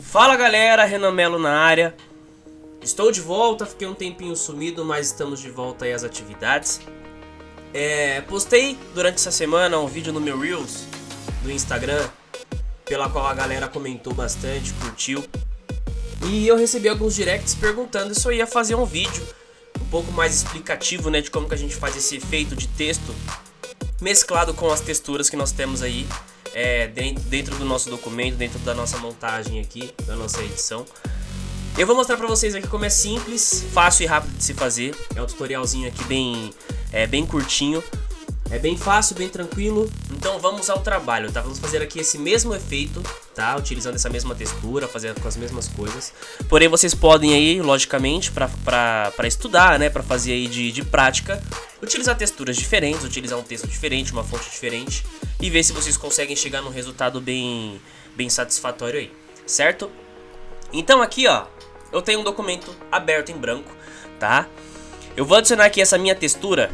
Fala galera, Renan Melo na área. Estou de volta, fiquei um tempinho sumido, mas estamos de volta aí às atividades. Postei durante essa semana um vídeo no meu Reels do Instagram, pela qual a galera comentou bastante, curtiu. E eu recebi alguns directs perguntando se eu ia fazer um vídeo um pouco mais explicativo, né, de como que a gente faz esse efeito de texto mesclado com as texturas que nós temos aí dentro do nosso documento, dentro da nossa montagem aqui, da nossa edição. Eu vou mostrar pra vocês aqui como é simples, fácil e rápido de se fazer. É um tutorialzinho aqui bem curtinho. É bem fácil, bem tranquilo. Então vamos ao trabalho, tá? Vamos fazer aqui esse mesmo efeito, tá? Utilizando essa mesma textura, fazendo com as mesmas coisas. Porém vocês podem aí, logicamente, pra estudar, né? Pra fazer aí de prática, utilizar texturas diferentes, utilizar um texto diferente, uma fonte diferente. E ver se vocês conseguem chegar num resultado bem satisfatório aí, certo? Então aqui, ó, eu tenho um documento aberto em branco, tá? Eu vou adicionar aqui essa minha textura,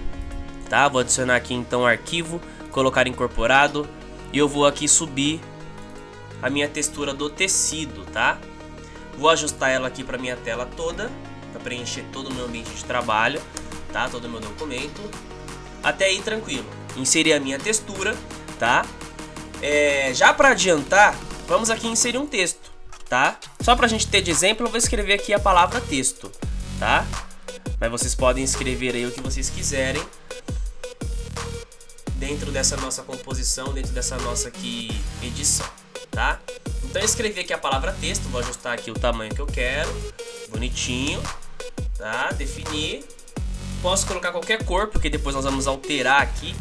tá? Vou adicionar aqui então arquivo, colocar incorporado. E eu vou aqui subir a minha textura do tecido, tá? Vou ajustar ela aqui para minha tela toda, para preencher todo o meu ambiente de trabalho, tá? Todo o meu documento. Até aí tranquilo. Inserir a minha textura, tá? Já para adiantar, vamos aqui inserir um texto, tá? Só pra gente ter de exemplo, eu vou escrever aqui a palavra texto, tá? Mas vocês podem escrever aí o que vocês quiserem dentro dessa nossa composição, dentro dessa nossa aqui edição, tá? Então eu escrevi aqui a palavra texto, vou ajustar aqui o tamanho que eu quero, bonitinho, tá? Definir. Posso colocar qualquer cor, porque depois nós vamos alterar aqui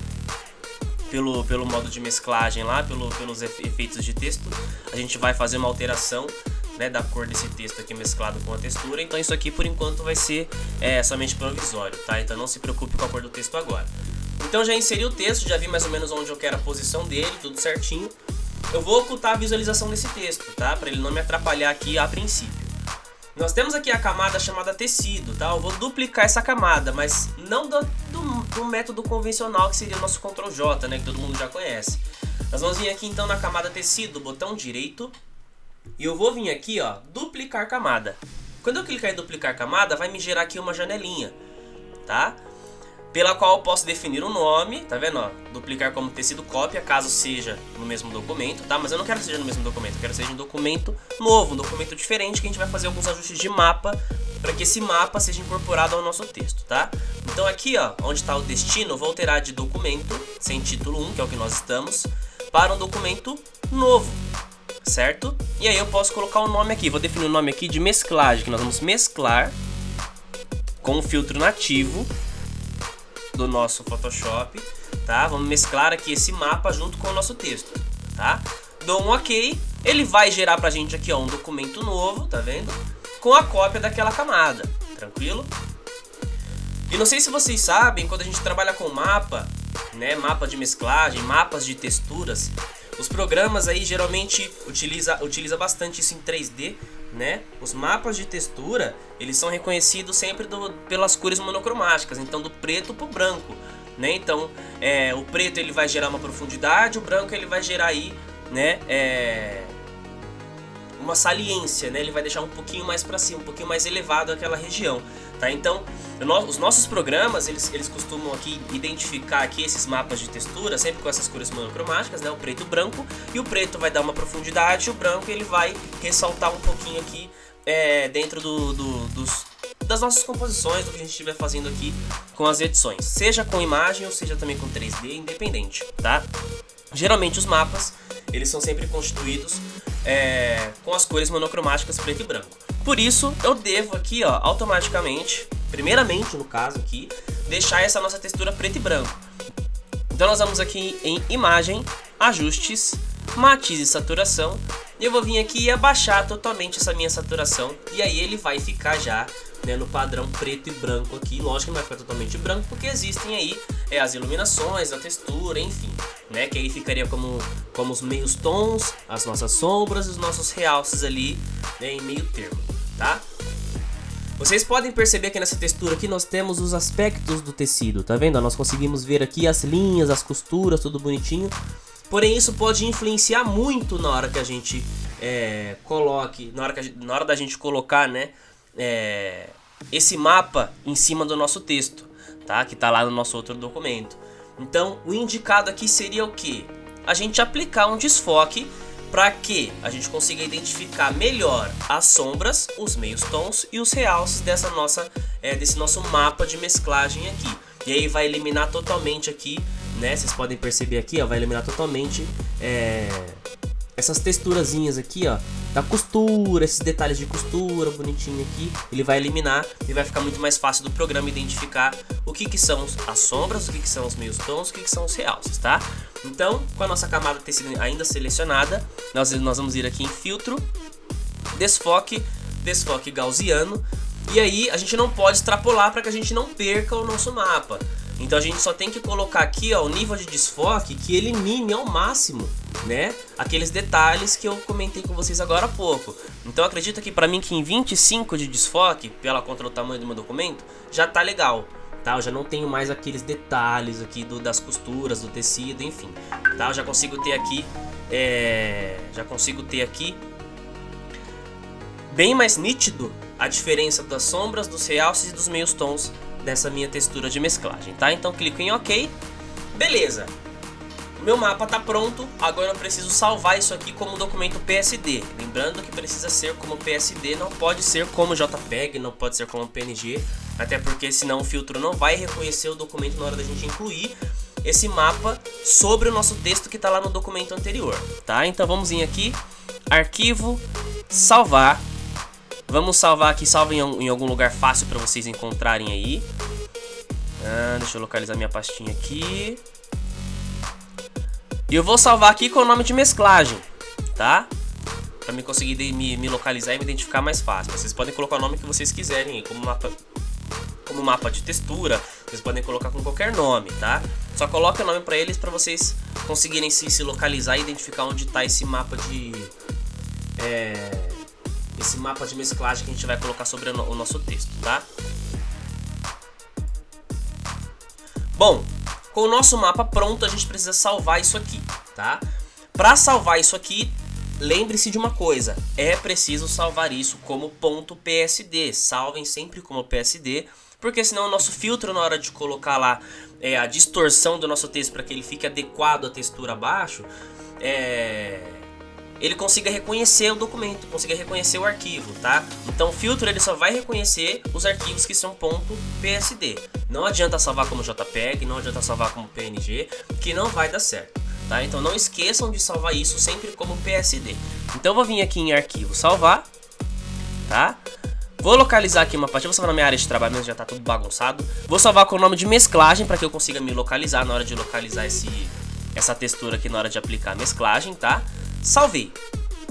pelo modo de mesclagem lá, pelos efeitos de texto. A gente vai fazer uma alteração, né, da cor desse texto aqui mesclado com a textura. Então isso aqui por enquanto vai ser somente provisório, tá? Então não se preocupe com a cor do texto agora. Então já inseri o texto, já vi mais ou menos onde eu quero a posição dele, tudo certinho. Eu vou ocultar a visualização desse texto, tá? Para ele não me atrapalhar aqui a princípio. Nós temos aqui a camada chamada tecido, tá? Eu vou duplicar essa camada, mas não do método convencional, que seria o nosso Ctrl J, né? Que todo mundo já conhece. Nós vamos vir aqui então na camada tecido, botão direito. E eu vou vir aqui, ó, duplicar camada. Quando eu clicar em duplicar camada, vai me gerar aqui uma janelinha, tá? Pela qual eu posso definir o nome, tá vendo, ó? Duplicar como tecido cópia, caso seja no mesmo documento, tá? Mas eu não quero que seja no mesmo documento, eu quero que seja um documento novo, um documento diferente, que a gente vai fazer alguns ajustes de mapa, para que esse mapa seja incorporado ao nosso texto, tá? Então aqui, ó, onde está o destino, eu vou alterar de documento, sem título 1, que é o que nós estamos, para um documento novo, certo? E aí eu posso colocar o nome aqui, vou definir o nome aqui de mesclagem, que nós vamos mesclar com o filtro nativo do nosso Photoshop, tá? Vamos mesclar aqui esse mapa junto com o nosso texto, tá? Dou um OK, ele vai gerar pra gente aqui, ó, um documento novo, tá vendo? Com a cópia daquela camada, tranquilo? E não sei se vocês sabem, quando a gente trabalha com mapa, né, mapa de mesclagem, mapas de texturas, os programas aí geralmente utiliza bastante isso em 3D, né? Os mapas de textura, eles são reconhecidos sempre pelas cores monocromáticas, então do preto pro branco, né? Então, o preto ele vai gerar uma profundidade, o branco ele vai gerar aí, né, uma saliência, né? Ele vai deixar um pouquinho mais para cima, um pouquinho mais elevado aquela região, tá? Então, os nossos programas, eles costumam aqui identificar aqui esses mapas de textura sempre com essas cores monocromáticas, né? O preto e o branco, e o preto vai dar uma profundidade, e o branco ele vai ressaltar um pouquinho aqui dentro das nossas composições, do que a gente estiver fazendo aqui com as edições, seja com imagem ou seja também com 3D, independente, tá? Geralmente os mapas, eles são sempre constituídos com as cores monocromáticas preto e branco. Por isso, eu devo aqui, ó, automaticamente, primeiramente no caso aqui, deixar essa nossa textura preto e branco. Então nós vamos aqui em imagem, ajustes, matiz e saturação. E eu vou vir aqui e abaixar totalmente essa minha saturação. E aí ele vai ficar já, né, no padrão preto e branco aqui. Lógico que não vai ficar totalmente branco, porque existem aí as iluminações, a textura, enfim, né? Que aí ficaria como os meios tons, as nossas sombras e os nossos realces ali, né, em meio termo, tá? Vocês podem perceber que nessa textura aqui nós temos os aspectos do tecido, tá vendo? Nós conseguimos ver aqui as linhas, as costuras, tudo bonitinho. Porém, isso pode influenciar muito na hora que a gente coloque, na hora da gente colocar, né, esse mapa em cima do nosso texto, tá? Que tá lá no nosso outro documento. Então, o indicado aqui seria o quê? A gente aplicar um desfoque para que a gente consiga identificar melhor as sombras, os meios tons e os realces desse nosso mapa de mesclagem aqui. E aí vai eliminar totalmente aqui, né? Vocês podem perceber aqui, ó, vai eliminar totalmente essas texturazinhas aqui, ó, da costura, esses detalhes de costura bonitinho aqui. Ele vai eliminar e vai ficar muito mais fácil do programa identificar o que são as sombras, o que são os meios tons, o que são os realces, tá? Então, com a nossa camada tecido ainda selecionada, nós vamos ir aqui em filtro, desfoque gaussiano. E aí a gente não pode extrapolar para que a gente não perca o nosso mapa. Então a gente só tem que colocar aqui, ó, o nível de desfoque que elimine ao máximo, né, aqueles detalhes que eu comentei com vocês agora há pouco. Então acredita que para mim que em 25 de desfoque, pela conta do tamanho do meu documento, já tá legal, tá? Eu já não tenho mais aqueles detalhes aqui das costuras, do tecido, enfim, tá? Eu já consigo ter aqui, bem mais nítido a diferença das sombras, dos realces e dos meios tons dessa minha textura de mesclagem, tá? Então clico em OK. Beleza. O meu mapa tá pronto. Agora eu preciso salvar isso aqui como documento PSD. Lembrando que precisa ser como PSD, não pode ser como JPEG, não pode ser como PNG, até porque senão o filtro não vai reconhecer o documento na hora da gente incluir esse mapa sobre o nosso texto que está lá no documento anterior, tá? Então vamos vir aqui, arquivo, salvar. Vamos salvar aqui, salva em algum lugar fácil para vocês encontrarem aí. Deixa eu localizar minha pastinha aqui. E eu vou salvar aqui com o nome de mesclagem, tá? Para me conseguir me localizar e me identificar mais fácil. Vocês podem colocar o nome que vocês quiserem aí, como mapa de textura. Vocês podem colocar com qualquer nome, tá? Só coloca o nome para eles para vocês conseguirem se localizar e identificar onde está esse mapa de mesclagem que a gente vai colocar sobre o nosso texto, tá? Bom, com o nosso mapa pronto, a gente precisa salvar isso aqui, tá? Para salvar isso aqui, lembre-se de uma coisa, é preciso salvar isso como .psd. Salvem sempre como PSD, porque senão o nosso filtro, na hora de colocar lá a distorção do nosso texto para que ele fique adequado à textura abaixo, ele consiga reconhecer o documento, consiga reconhecer o arquivo, tá? Então o filtro ele só vai reconhecer os arquivos que são .psd. Não adianta salvar como JPEG, não adianta salvar como PNG, que não vai dar certo, tá? Então não esqueçam de salvar isso sempre como PSD. Então eu vou vir aqui em arquivo, salvar, tá? Vou localizar aqui uma parte, vou salvar na minha área de trabalho, mas já tá tudo bagunçado. Vou salvar com o nome de mesclagem para que eu consiga me localizar na hora de localizar essa textura aqui na hora de aplicar a mesclagem, tá? Salvei,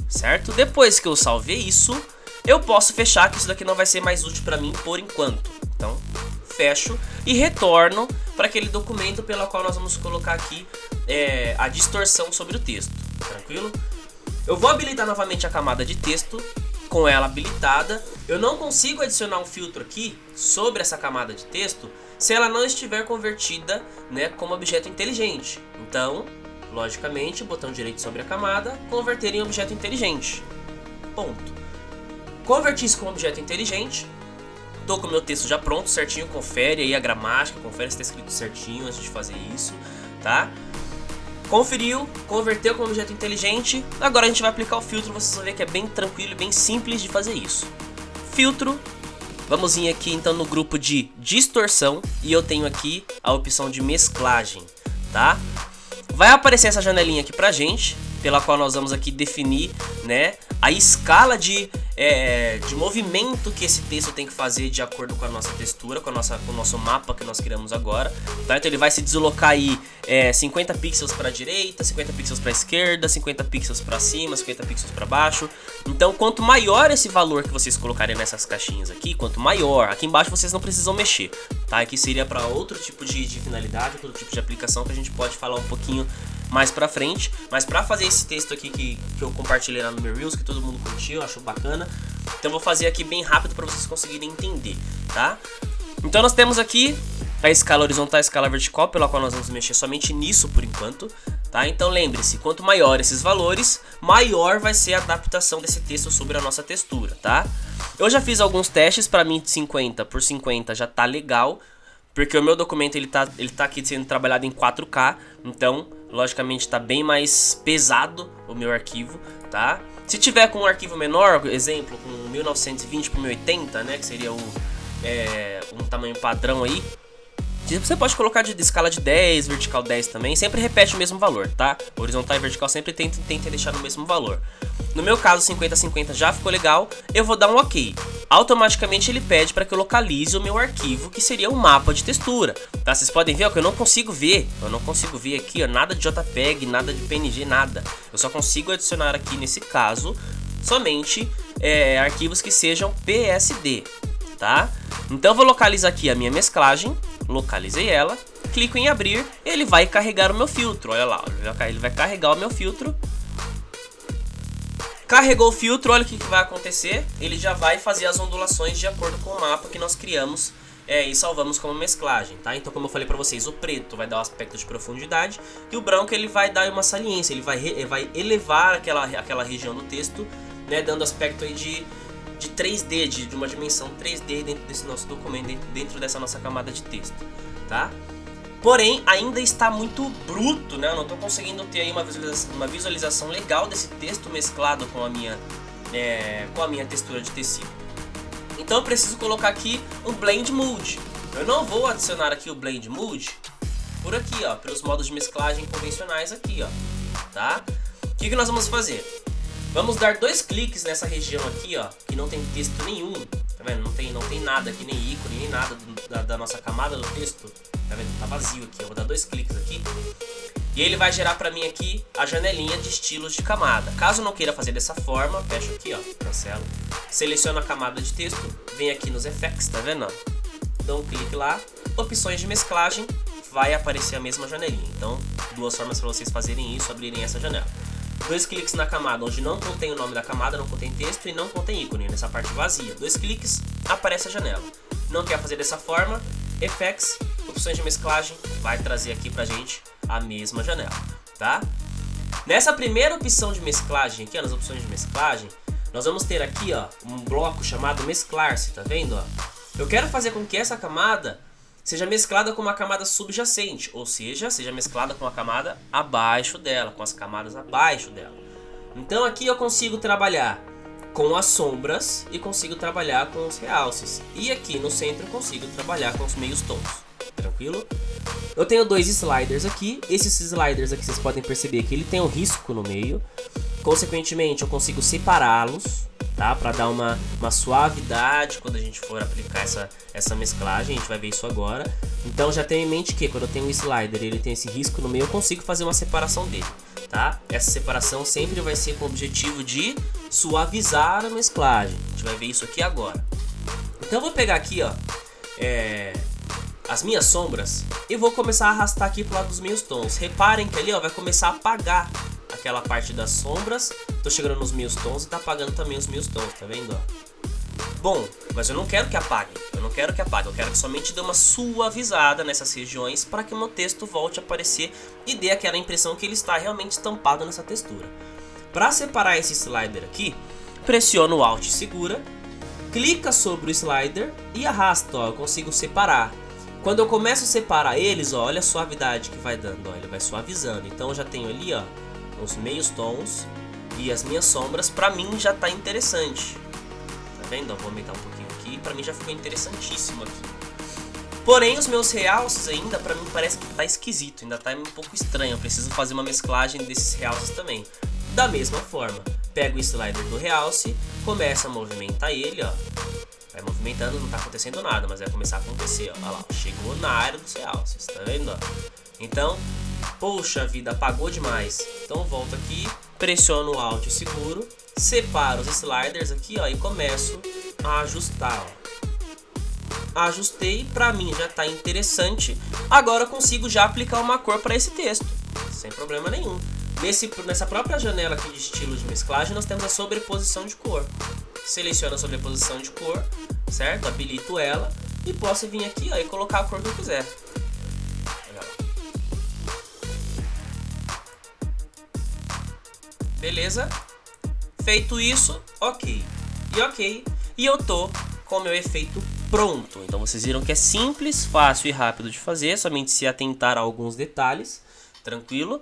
certo? Depois que eu salvei isso, eu posso fechar, que isso daqui não vai ser mais útil para mim por enquanto. Então, fecho e retorno para aquele documento pelo qual nós vamos colocar aqui a distorção sobre o texto, tranquilo? Eu vou habilitar novamente a camada de texto, com ela habilitada. Eu não consigo adicionar um filtro aqui sobre essa camada de texto se ela não estiver convertida, né, como objeto inteligente. Então, logicamente, botão direito sobre a camada, converter em objeto inteligente. Ponto. Converti isso como objeto inteligente. Tô com o meu texto já pronto, certinho. Confere aí a gramática, confere se está escrito certinho antes de fazer isso, tá? Conferiu, converteu como objeto inteligente. Agora a gente vai aplicar o filtro. Vocês vão ver que é bem tranquilo e bem simples de fazer isso. Filtro. Vamos vir aqui então no grupo de distorção. E eu tenho aqui a opção de mesclagem, tá? Vai aparecer essa janelinha aqui pra gente, pela qual nós vamos aqui definir, né, a escala de movimento que esse texto tem que fazer de acordo com a nossa textura, com o nosso mapa que nós criamos agora, tá? Então ele vai se deslocar aí 50 pixels para a direita, 50 pixels para a esquerda, 50 pixels para cima, 50 pixels para baixo. Então quanto maior esse valor que vocês colocarem nessas caixinhas aqui, quanto maior, aqui embaixo vocês não precisam mexer, tá? Aqui seria para outro tipo de finalidade, outro tipo de aplicação que a gente pode falar um pouquinho mais pra frente. Mas pra fazer esse texto aqui que eu compartilhei lá no meu Reels, que todo mundo curtiu, achou bacana, então eu vou fazer aqui bem rápido pra vocês conseguirem entender, tá? Então nós temos aqui a escala horizontal e a escala vertical, pela qual nós vamos mexer somente nisso por enquanto, tá? Então lembre-se, quanto maior esses valores, maior vai ser a adaptação desse texto sobre a nossa textura, tá? Eu já fiz alguns testes, para mim 50 por 50 já tá legal, porque o meu documento ele tá aqui sendo trabalhado em 4K, então logicamente tá bem mais pesado o meu arquivo, tá? Se tiver com um arquivo menor, exemplo, com 1920 por 1080, né, que seria um tamanho padrão aí, você pode colocar de escala de 10, vertical 10 também, sempre repete o mesmo valor, tá? Horizontal e vertical sempre tenta deixar no mesmo valor. No meu caso, 50-50 já ficou legal, eu vou dar um OK. Automaticamente ele pede para que eu localize o meu arquivo, que seria um mapa de textura, tá? Vocês podem ver ó, que eu não consigo ver aqui, ó, nada de JPEG, nada de PNG, nada. Eu só consigo adicionar aqui, nesse caso, somente arquivos que sejam PSD, tá? Então eu vou localizar aqui a minha mesclagem, localizei ela, clico em abrir, ele vai carregar o meu filtro, olha lá, ele vai carregar o meu filtro. Carregou o filtro, olha o que vai acontecer, ele já vai fazer as ondulações de acordo com o mapa que nós criamos e salvamos como mesclagem, tá? Então, como eu falei pra vocês, o preto vai dar um aspecto de profundidade e o branco ele vai dar uma saliência, ele vai elevar aquela região do texto, né, dando aspecto aí de 3D, de uma dimensão 3D dentro desse nosso documento, dentro dessa nossa camada de texto, tá? Porém, ainda está muito bruto, né? Eu não estou conseguindo ter aí uma visualização legal desse texto mesclado com a minha textura de tecido. Então eu preciso colocar aqui um Blend Mode. Eu não vou adicionar aqui o Blend Mode por aqui, ó, pelos modos de mesclagem convencionais aqui, ó, tá? O que nós vamos fazer? Vamos dar 2 cliques nessa região aqui, ó, que não tem texto nenhum, tá vendo? Não tem nada aqui, nem ícone, nem nada da nossa camada do texto, tá vendo? Tá vazio aqui, eu vou dar 2 cliques aqui e ele vai gerar pra mim aqui a janelinha de estilos de camada. Caso eu não queira fazer dessa forma, fecho aqui, ó, cancelo, seleciono a camada de texto, venho aqui nos effects, tá vendo? Dou um clique lá, opções de mesclagem, vai aparecer a mesma janelinha. Então, 2 formas para vocês fazerem isso, abrirem essa janela. 2 cliques na camada onde não contém o nome da camada, não contém texto e não contém ícone, nessa parte vazia. 2 cliques, aparece a janela. Não quer fazer dessa forma, Effects, opções de mesclagem, vai trazer aqui pra gente a mesma janela, tá? Nessa primeira opção de mesclagem aqui, ó, nas opções de mesclagem, nós vamos ter aqui, ó, um bloco chamado mesclar-se, tá vendo, ó? Eu quero fazer com que essa camada seja mesclada com uma camada subjacente, ou seja mesclada com a camada abaixo dela, com as camadas abaixo dela. Então aqui eu consigo trabalhar com as sombras e consigo trabalhar com os realces. E aqui no centro eu consigo trabalhar com os meios tons. Tranquilo? Eu tenho 2 sliders aqui. Esses sliders aqui vocês podem perceber que ele tem um risco no meio. Consequentemente eu consigo separá-los, tá? Para dar uma suavidade quando a gente for aplicar essa mesclagem, a gente vai ver isso agora. Então já tenha em mente que quando eu tenho um slider ele tem esse risco no meio, eu consigo fazer uma separação dele, tá? Essa separação sempre vai ser com o objetivo de suavizar a mesclagem. A gente vai ver isso aqui agora. Então eu vou pegar aqui, ó, as minhas sombras e vou começar a arrastar aqui pro lado dos meus tons. Reparem que ali, ó, vai começar a apagar aquela parte das sombras. Tô chegando nos meus tons e tá apagando também os meus tons, tá vendo, ó? Bom, mas eu não quero que apague, eu quero que somente dê uma suavizada nessas regiões para que o meu texto volte a aparecer e dê aquela impressão que ele está realmente estampado nessa textura. Para separar esse slider aqui, pressiona o Alt e segura, clica sobre o slider e arrasta, ó, eu consigo separar. Quando eu começo a separar eles, ó, olha a suavidade que vai dando, ó, ele vai suavizando. Então eu já tenho ali, ó, os meios tons e as minhas sombras, pra mim já tá interessante. Tá vendo? Vou aumentar um pouquinho aqui, pra mim já ficou interessantíssimo aqui. Porém, os meus realces ainda, pra mim parece que tá esquisito, ainda tá um pouco estranho. Eu preciso fazer uma mesclagem desses realces também. Da mesma forma, pego o slider do realce, começa a movimentar ele, ó. Vai movimentando, não tá acontecendo nada, mas vai começar a acontecer, ó. Olha lá, chegou na área dos realces, tá vendo, ó? Então, poxa vida, apagou demais. Então volto aqui, pressiono o Alt e seguro, separo os sliders aqui, ó, e começo a ajustar, ó. Ajustei, pra mim já tá interessante. Agora eu consigo já aplicar uma cor para esse texto, sem problema nenhum. Nessa própria janela aqui de estilo de mesclagem, nós temos a sobreposição de cor. Seleciono a sobreposição de cor, certo? Habilito ela e posso vir aqui, ó, e colocar a cor que eu quiser. Beleza? Feito isso, ok. E eu tô com o meu efeito pronto. Então vocês viram que é simples, fácil e rápido de fazer, somente se atentar a alguns detalhes, tranquilo.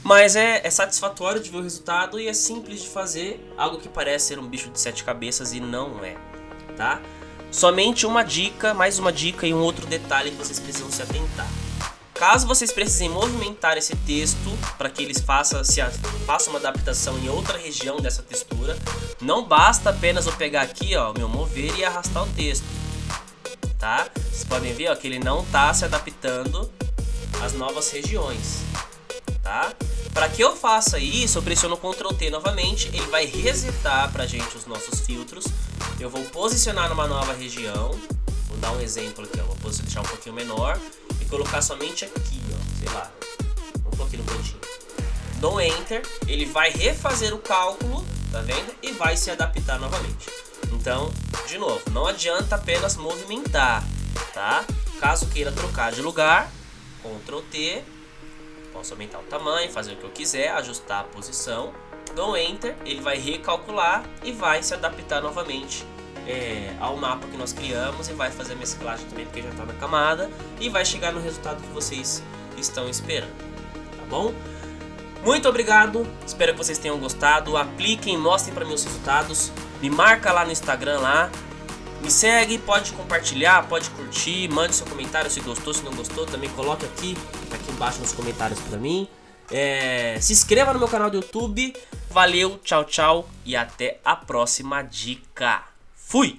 Mas é satisfatório de ver o resultado e é simples de fazer, algo que parece ser um bicho de 7 cabeças e não é, tá? Somente uma dica, mais uma dica e um outro detalhe que vocês precisam se atentar. Caso vocês precisem movimentar esse texto para que eles façam uma adaptação em outra região dessa textura, não basta apenas eu pegar aqui, ó, meu mover e arrastar o texto, tá? Vocês podem ver, ó, que ele não está se adaptando às novas regiões, tá? Para que eu faça isso, eu pressiono Ctrl T novamente, ele vai resetar pra gente os nossos filtros. Eu vou posicionar numa nova região, vou dar um exemplo aqui, ó, vou deixar um pouquinho menor e colocar somente aqui, ó, sei lá, vamos pôr aqui no cantinho. Dou Enter, ele vai refazer o cálculo, tá vendo? E vai se adaptar novamente. Então, de novo, não adianta apenas movimentar, tá? Caso queira trocar de lugar, Ctrl T, posso aumentar o tamanho, fazer o que eu quiser, ajustar a posição, dou Enter, ele vai recalcular e vai se adaptar novamente ao mapa que nós criamos e vai fazer a mesclagem também, porque já está na camada, e vai chegar no resultado que vocês estão esperando, tá bom? Muito obrigado, espero que vocês tenham gostado, apliquem, mostrem para mim os resultados, me marca lá no Instagram lá, me segue, pode compartilhar, pode curtir, mande seu comentário se gostou, se não gostou, também coloque aqui embaixo nos comentários para mim. Se inscreva no meu canal do YouTube. Valeu, tchau, tchau e até a próxima dica. Fui!